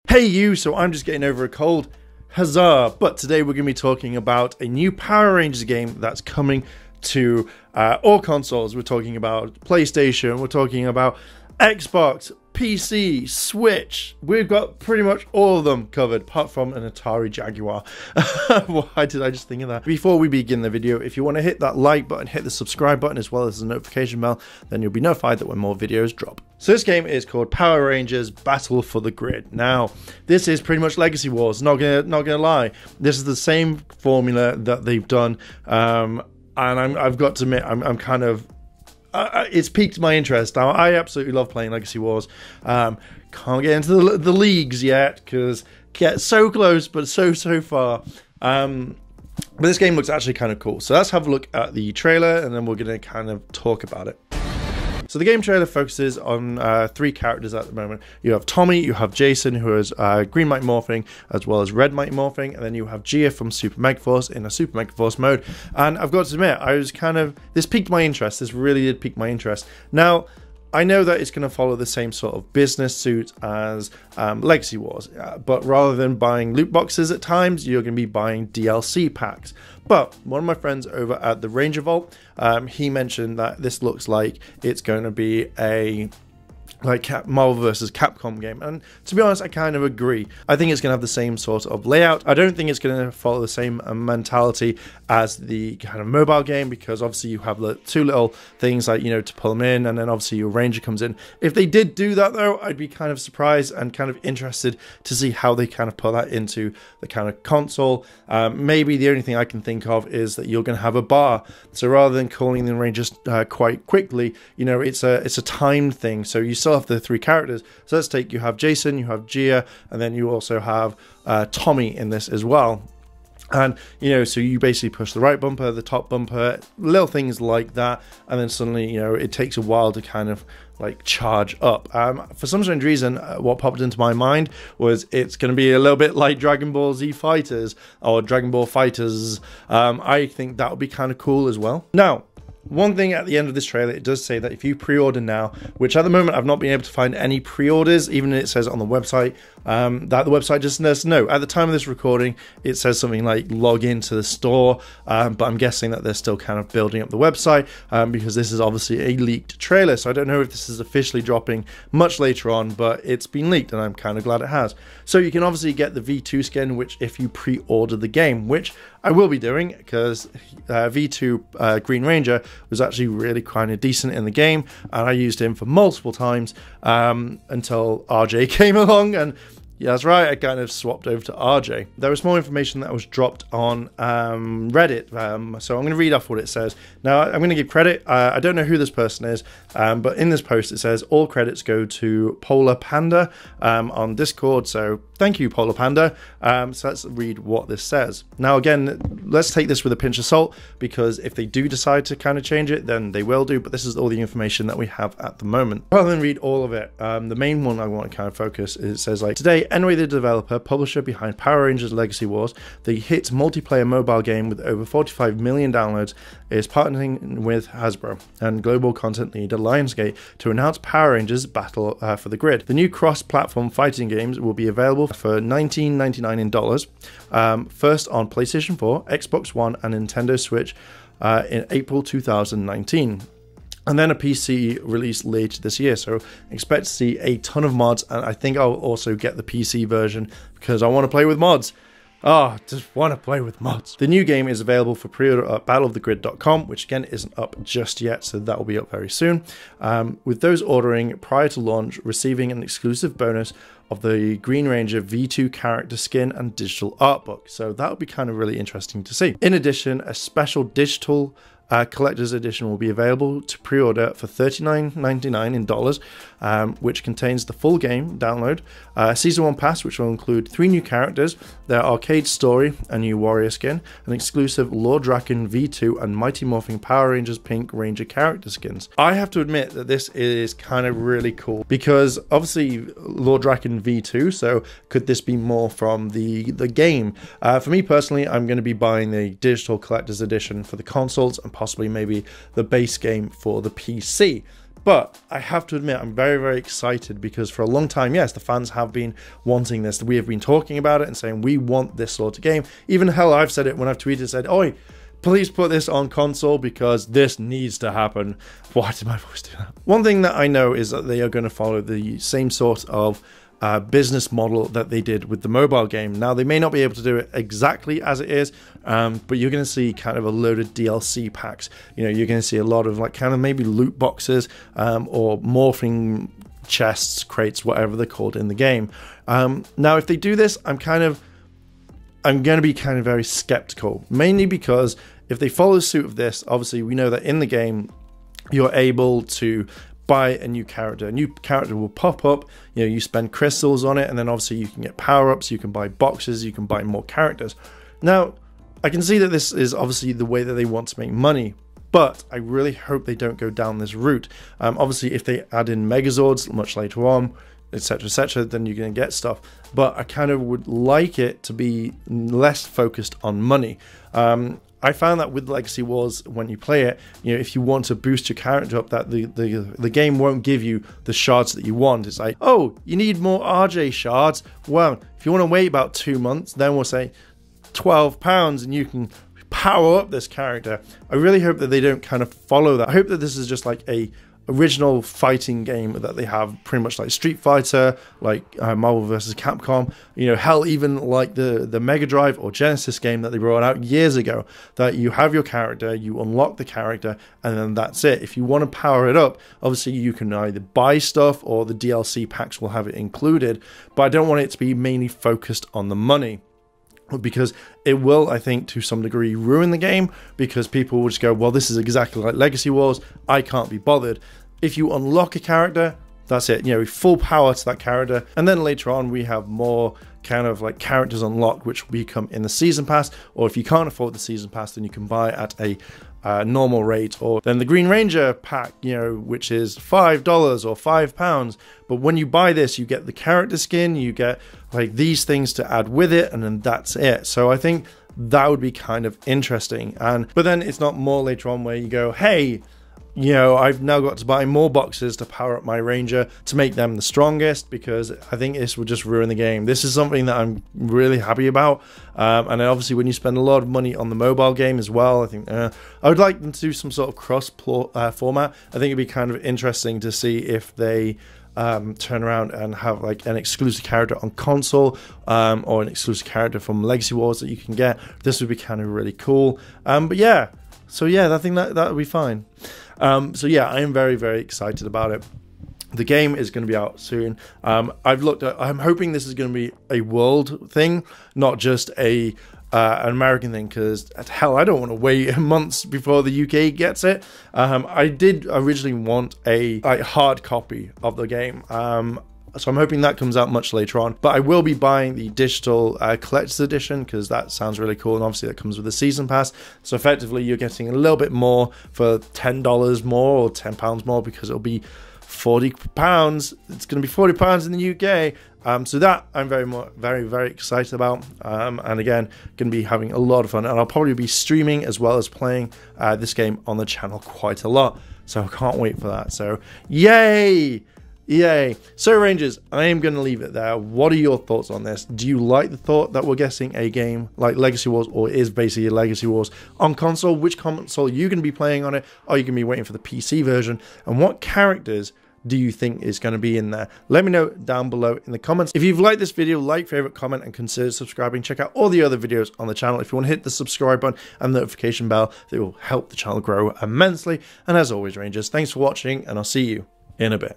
Hey you, so I'm just getting over a cold, huzzah, but today we're going to be talking about a new Power Rangers game that's coming to all consoles. We're talking about PlayStation, we're talking about Xbox, PC, Switch. We've got pretty much all of them covered, apart from an Atari Jaguar. Why did I just think of that? Before we begin the video, if you want to hit that like button, hit the subscribe button, as well as the notification bell, then you'll be notified that when more videos drop. So this game is called Power Rangers Battle for the Grid. Now, this is pretty much Legacy Wars, not gonna lie. This is the same formula that they've done, and I've got to admit, I'm kind of... it's piqued my interest. Now, I absolutely love playing Legacy Wars. Can't get into the leagues yet because get so close, but so far. But this game looks actually kind of cool. So let's have a look at the trailer, and then we're going to kind of talk about it. So the game trailer focuses on three characters at the moment. You have Tommy, you have Jason, who is Green Mighty Morphing, as well as Red Mighty Morphing, and then you have Gia from Super Megaforce in a Super Megaforce mode. And I've got to admit, this piqued my interest. This really did pique my interest. Now, I know that it's going to follow the same sort of business suit as Legacy Wars, but rather than buying loot boxes at times, you're going to be buying DLC packs. But one of my friends over at the Ranger Vault, he mentioned that this looks like it's going to be a Marvel vs. Capcom game, and to be honest, I kind of agree. I think it's going to have the same sort of layout. I don't think it's going to follow the same mentality as the kind of mobile game, because obviously you have the two little things like, you know, to pull them in, and then obviously your ranger comes in. If they did do that though, I'd be kind of surprised and kind of interested to see how they kind of put that into the kind of console. Maybe the only thing I can think of is that you're going to have a bar, so rather than calling the rangers quite quickly, you know, it's a timed thing, so you still have the three characters. So let's take, you have Jason, you have Gia, and then you also have Tommy in this as well. And, you know, so you basically push the right bumper, the top bumper, little things like that, and then suddenly, you know, it takes a while to kind of like charge up. For some strange reason, what popped into my mind was it's going to be a little bit like Dragon Ball Z Fighters or Dragon Ball Fighters. I think that would be kind of cool as well. Now, one thing at the end of this trailer, it does say that if you pre-order now, which at the moment I've not been able to find any pre-orders, even it says on the website, that the website just says no. At the time of this recording, it says something like log into the store, but I'm guessing that they're still kind of building up the website, because this is obviously a leaked trailer, so I don't know if this is officially dropping much later on, but it's been leaked and I'm kind of glad it has. So you can obviously get the V2 skin, which if you pre-order the game, which I will be doing, because V2 Green Ranger was actually really kind of decent in the game, and I used him for multiple times until RJ came along, and yeah, that's right, I kind of swapped over to RJ. There was more information that was dropped on Reddit, so I'm going to read off what it says. Now, I'm going to give credit. I don't know who this person is, but in this post it says, all credits go to Polar Panda on Discord, so thank you, Polar Panda. So let's read what this says. Now, again, let's take this with a pinch of salt, because if they do decide to kind of change it, then they will do, but this is all the information that we have at the moment. Rather than read all of it, the main one I want to kind of focus is, it says like, today, nWay, the developer, publisher behind Power Rangers Legacy Wars, the hit multiplayer mobile game with over 45 million downloads, is partnering with Hasbro and global content leader Lionsgate to announce Power Rangers Battle for the Grid. The new cross-platform fighting games will be available for $19.99 in dollars, first on PlayStation 4, Xbox One, and Nintendo Switch in April 2019. And then a PC release later this year, so expect to see a ton of mods, and I think I'll also get the PC version because I want to play with mods. Just want to play with mods. The new game is available for pre-order at battleofthegrid.com, which again isn't up just yet, so that will be up very soon. With those ordering prior to launch receiving an exclusive bonus of the Green Ranger V2 character skin and digital art book, so that would be kind of really interesting to see. In addition, a special digital collector's edition will be available to pre-order for $39.99 in dollars, which contains the full game download, Season 1 Pass, which will include 3 new characters, their arcade story, a new warrior skin, an exclusive Lord Draken V2 and Mighty Morphing Power Rangers Pink Ranger character skins. I have to admit that this is kind of really cool, because obviously Lord Draken V2, so could this be more from the game? For me personally, I'm going to be buying the digital collector's edition for the consoles and possibly maybe the base game for the PC. But I have to admit, I'm very, very excited because for a long time, yes, the fans have been wanting this. We have been talking about it and saying we want this sort of game. Even hell, I've said it when I've tweeted, said, "Oi, please put this on console because this needs to happen." Why did my voice do that? One thing that I know is that they are going to follow the same sort of business model that they did with the mobile game. Now, they may not be able to do it exactly as it is, but you're going to see kind of a load of DLC packs. You know, you're going to see a lot of like kind of maybe loot boxes or morphing chests, crates, whatever they're called in the game. Now, if they do this, I'm going to be kind of very skeptical, mainly because if they follow suit of this, obviously we know that in the game you're able to buy a new character. A new character will pop up, you know, you spend crystals on it, and then obviously you can get power-ups, you can buy boxes, you can buy more characters. Now, I can see that this is obviously the way that they want to make money, but I really hope they don't go down this route. Obviously, if they add in Megazords much later on, etc., then you're going to get stuff. But I kind of would like it to be less focused on money. I found that with Legacy Wars, when you play it, you know, if you want to boost your character up, that the game won't give you the shards that you want. It's like, oh, you need more RJ shards. Well, if you want to wait about 2 months, then we'll say £12 and you can power up this character. I really hope that they don't kind of follow that. I hope that this is just like a original fighting game that they have, pretty much like Street Fighter, like Marvel vs. Capcom, you know, hell, even like the Mega Drive or Genesis game that they brought out years ago, that you have your character, you unlock the character, and then that's it. If you want to power it up, obviously you can either buy stuff or the DLC packs will have it included, but I don't want it to be mainly focused on the money, because it will, I think, to some degree ruin the game, because people will just go, well, this is exactly like Legacy Wars, I can't be bothered. If you unlock a character, that's it, you know, full power to that character, and then later on we have more kind of like characters unlocked which will become in the season pass, or if you can't afford the season pass, then you can buy at a normal rate, or then the Green Ranger pack, you know, which is $5 or £5. But when you buy this, you get the character skin, you get like these things to add with it, and then that's it. So I think that would be kind of interesting. But then it's not more later on where you go, hey, you know, I've now got to buy more boxes to power up my Ranger to make them the strongest, because I think this would just ruin the game. This is something that I'm really happy about. And obviously when you spend a lot of money on the mobile game as well, I think I would like them to do some sort of cross format. I think it'd be kind of interesting to see if they turn around and have like an exclusive character on console, or an exclusive character from Legacy Wars that you can get. This would be kind of really cool. But yeah, so yeah, I think that would be fine. So yeah, I am very, very excited about it. The game is going to be out soon. I'm hoping this is going to be a world thing, not just an American thing, because hell, I don't want to wait months before the UK gets it. I did originally want a hard copy of the game. So I'm hoping that comes out much later on, but I will be buying the digital collector's edition, because that sounds really cool, and obviously that comes with the season pass. So effectively you're getting a little bit more for $10 more or £10 more, because it'll be £40. It's going to be £40 in the UK. So that I'm very, very excited about. And again, going to be having a lot of fun, and I'll probably be streaming as well as playing this game on the channel quite a lot. So I can't wait for that. So yay! Yay. So Rangers, I am going to leave it there. What are your thoughts on this? Do you like the thought that we're getting a game like Legacy Wars, or is basically a Legacy Wars on console? Which console are you going to be playing on it? Are you going to be waiting for the PC version? And what characters do you think is going to be in there? Let me know down below in the comments. If you've liked this video, like, favorite, comment, and consider subscribing. Check out all the other videos on the channel. If you want to hit the subscribe button and the notification bell, it will help the channel grow immensely. And as always, Rangers, thanks for watching, and I'll see you in a bit.